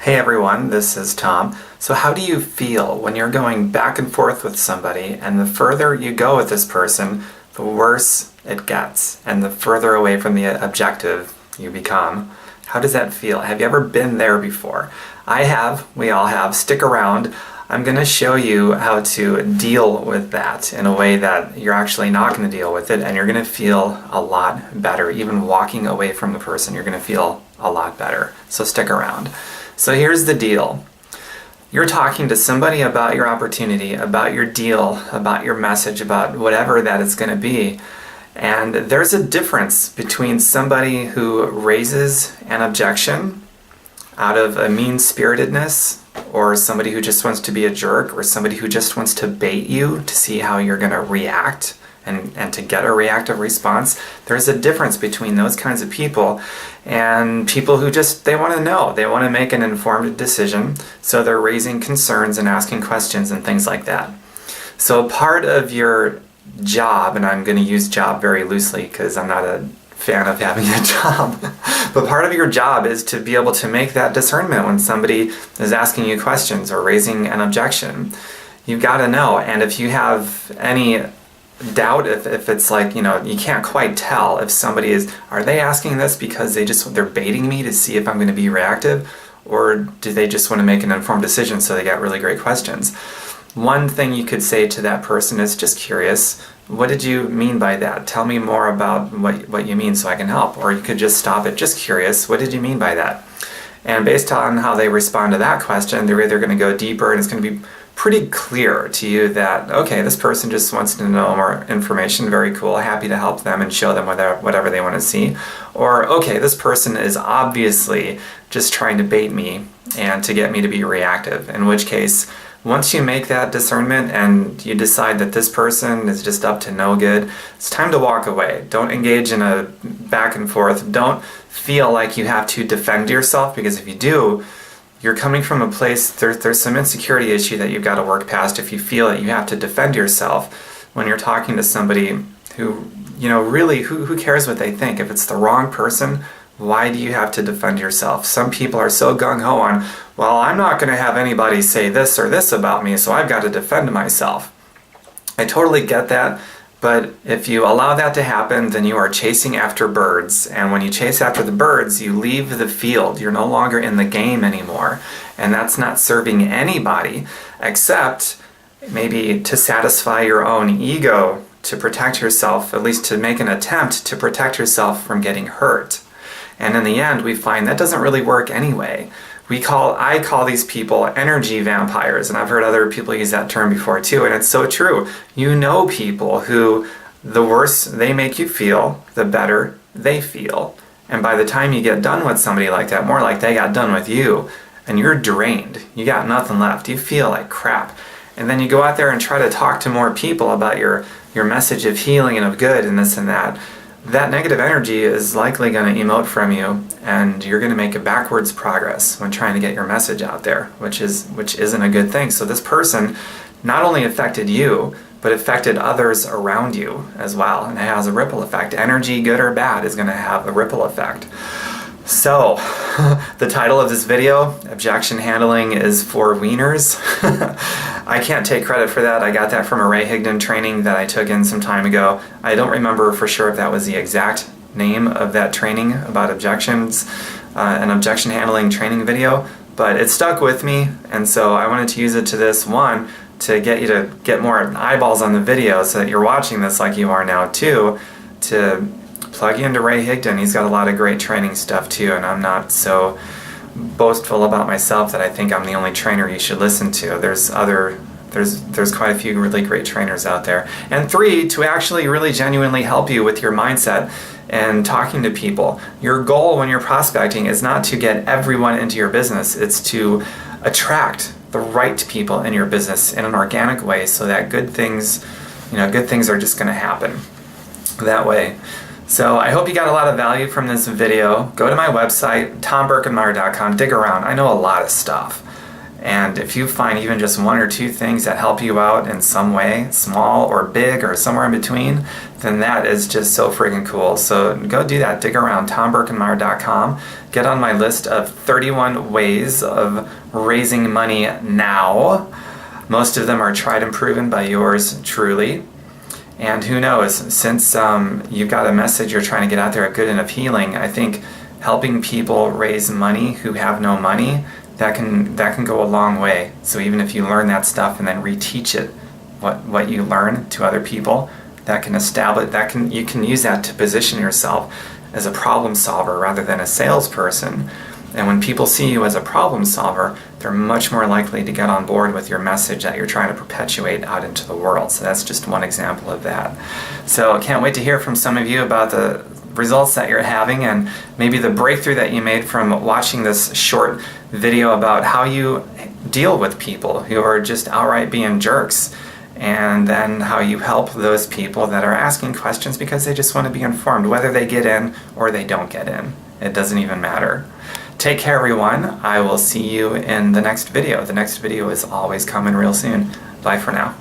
Hey everyone, this is Tom. So how do you feel when you're going back and forth with somebody and the further you go with this person, the worse it gets and the further away from the objective you become? How does that feel? Have you ever been there before? I have, we all have. Stick around. I'm going to show you how to deal with that in a way that you're actually not going to deal with it, and you're going to feel a lot better. Even walking away from the person, you're going to feel a lot better. So stick around. So here's the deal. You're talking to somebody about your opportunity, about your deal, about your message, about whatever that is going to be. And there's a difference between somebody who raises an objection out of a mean-spiritedness, or somebody who just wants to be a jerk, or somebody who just wants to bait you to see how you're going to react and to get a reactive response. There's a difference between those kinds of people and people who just, they want to know. They want to make an informed decision, so they're raising concerns and asking questions and things like that. So part of your job, and I'm going to use job very loosely because I'm not a fan of having a job, but part of your job is to be able to make that discernment when somebody is asking you questions or raising an objection. You've got to know, and if you have any doubt, if it's like, you can't quite tell if somebody is, are they asking this because they're baiting me to see if I'm going to be reactive, or do they just want to make an informed decision so they got really great questions? One thing you could say to that person is, just curious, what did you mean by that? Tell me more about what you mean so I can help. Or you could just stop it, just curious, what did you mean by that? And based on how they respond to that question, they're either going to go deeper, and it's going to be pretty clear to you that, okay, this person just wants to know more information, very cool, happy to help them and show them whatever they want to see. Or, okay, this person is obviously just trying to bait me and to get me to be reactive, in which case, once you make that discernment and you decide that this person is just up to no good, it's time to walk away. Don't engage in a back and forth. Don't feel like you have to defend yourself, because if you do, you're coming from a place, there's some insecurity issue that you've got to work past if you feel that you have to defend yourself when you're talking to somebody who, really, who cares what they think? If it's the wrong person, why do you have to defend yourself? Some people are so gung-ho on, well, I'm not going to have anybody say this or this about me, so I've got to defend myself. I totally get that, but if you allow that to happen, then you are chasing after birds, and when you chase after the birds, you leave the field. You're no longer in the game anymore, and that's not serving anybody except maybe to satisfy your own ego, to protect yourself, at least to make an attempt to protect yourself from getting hurt. And in the end, we find that doesn't really work anyway. I call these people energy vampires, and I've heard other people use that term before too, and it's so true. You know people who, the worse they make you feel, the better they feel. And by the time you get done with somebody like that, more like they got done with you, and you're drained, you got nothing left, you feel like crap. And then you go out there and try to talk to more people about your message of healing and of good and this and that. That negative energy is likely going to emote from you, and you're going to make a backwards progress when trying to get your message out there, which isn't a good thing. So this person not only affected you, but affected others around you as well, and it has a ripple effect. Energy, good or bad, is going to have a ripple effect. So, the title of this video, Objection Handling, is for Weiners. I can't take credit for that. I got that from a Ray Higdon training that I took in some time ago. I don't remember for sure if that was the exact name of that training about objections, an objection handling training video, but it stuck with me, and so I wanted to use it to this one, to get you to get more eyeballs on the video so that you're watching this like you are now too, to plug you into Ray Higdon. He's got a lot of great training stuff too, and I'm not so boastful about myself that I think I'm the only trainer you should listen to. There's quite a few really great trainers out there. And 3, to actually really genuinely help you with your mindset and talking to people. Your goal when you're prospecting is not to get everyone into your business, it's to attract the right people in your business in an organic way, so that good things are just going to happen that way. So I hope you got a lot of value from this video. Go to my website, tomberkenmeyer.com, dig around. I know a lot of stuff. And if you find even just one or two things that help you out in some way, small or big or somewhere in between, then that is just so freaking cool. So go do that. Dig around, tombirkenmeyer.com. Get on my list of 31 ways of raising money now. Most of them are tried and proven by yours truly. And who knows, since you've got a message you're trying to get out there, a good enough healing, I think helping people raise money who have no money, that can go a long way. So even if you learn that stuff and then reteach it, what you learn to other people, that can establish, you can use that to position yourself as a problem solver rather than a salesperson. And when people see you as a problem solver, they're much more likely to get on board with your message that you're trying to perpetuate out into the world. So that's just one example of that. So I can't wait to hear from some of you about the results that you're having and maybe the breakthrough that you made from watching this short video about how you deal with people who are just outright being jerks, and then how you help those people that are asking questions because they just want to be informed, whether they get in or they don't get in. It doesn't even matter. Take care, everyone. I will see you in the next video. The next video is always coming real soon. Bye for now.